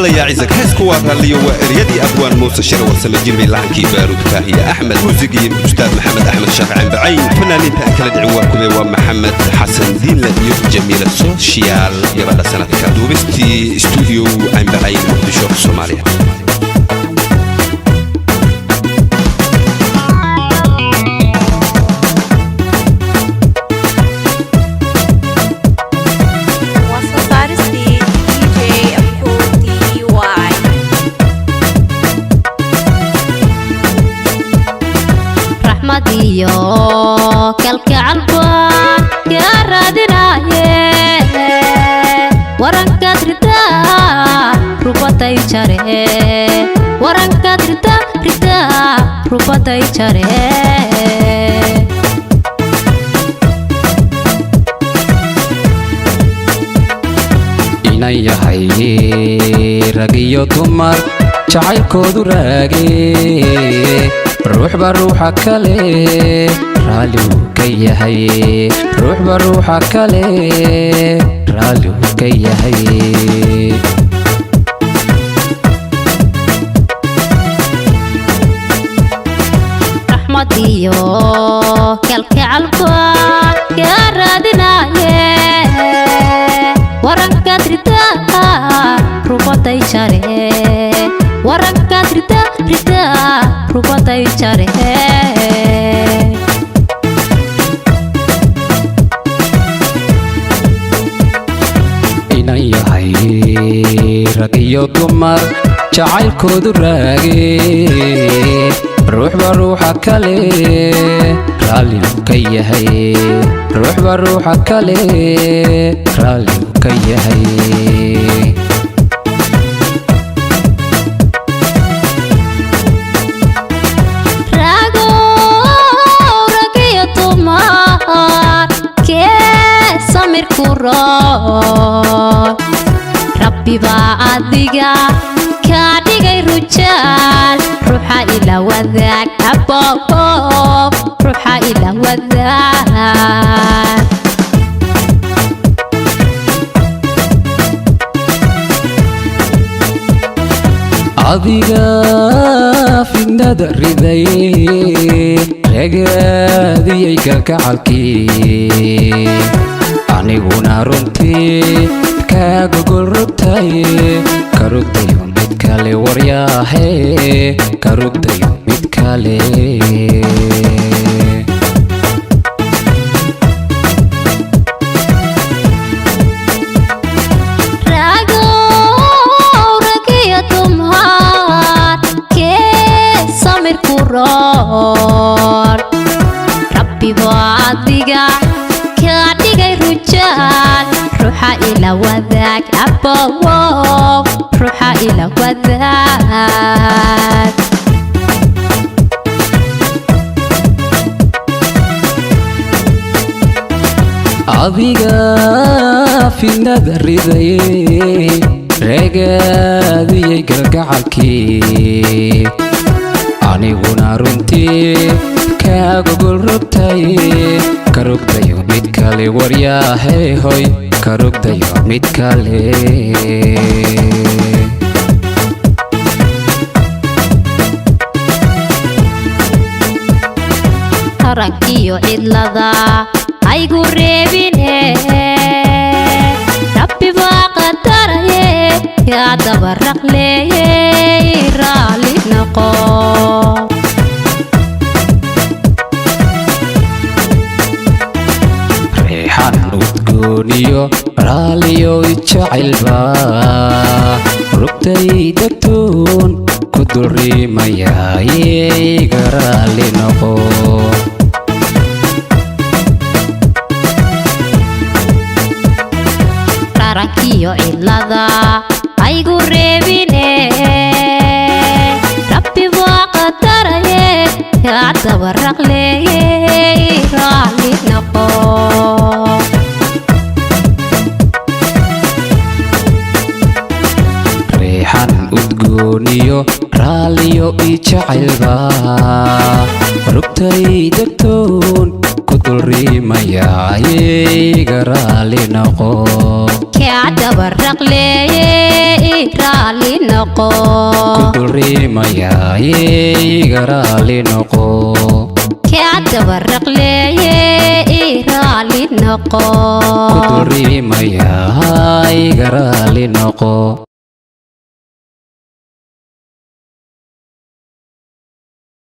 الله يعزك هسكوا اللي هو ريادي أبوان موسى شر وسام الجرمي لعنكي بارود كاهية أحمد موسيقي أستاذ محمد أحمد شافعي بعين فنانين تأكلت عواركم ومحمد حسن دين لديو جميل السوشيال يبدا سنة كادو بستي استوديو عين بعين بشوف الصومالية yo kalgacalba ya raadinaye warankaad ridaa rubatay jare warankaad ridaa rubatay jare inay yahay rag iyo dumar jacaylkoodu raagay روح بروح كله رالو كي هي روح بروح كله رالو كي هي رحمتي يو كالكعلبا يا رادنا ورنكات رتا روبتي شاري ورنكات رتا rubatay jare inay yahay rag iyo dumar jacaylkoodu raagay ruuxba ruuxa kale raalli ka yahay ruuxba ruuxa kale raalli ka yahay ربي بعديقا كاديقا رجال روحا إلى وذاك أبوب روحا إلى وذاك عديقا في الندر ذي رقادي كالكعالكي aniguna runtii kaaga gurubtay karugdayo mid kale waryaahe karugdayo mid kale ragiya dumar kee samir ku roon rabbi baadiga كاديقاي رجال روحا إلى وذاك أبوب روحا إلى وذاك عضيقا في النذر ذي رقادي قلقعكي aniguna runtii kaaga gurubtay karugdayo mid kale waryaahe hoy karugdayo mid kale tarankiyo cidlada aygu reebine rabbi baa qadaraye yaa dabaraqleeye raalli noqo udgooniyo raaliyo jacaylba rugtay degtoon ku dulriimayaaye iga raalli noqo tarankiyo cidlada aygu reebine rabbi baa qadaraye yaa dabaraqleeye raalli noqo udgooniyo raaliyo jacaylba rugtay degtoon ku dulriimayaaye iga raalli noqo kaa dabaraqleeye raalli noqo kudurimayaaye iga raali noqo kaa dabaraqleeye raalli noqo kudurimayaa iga raali noqo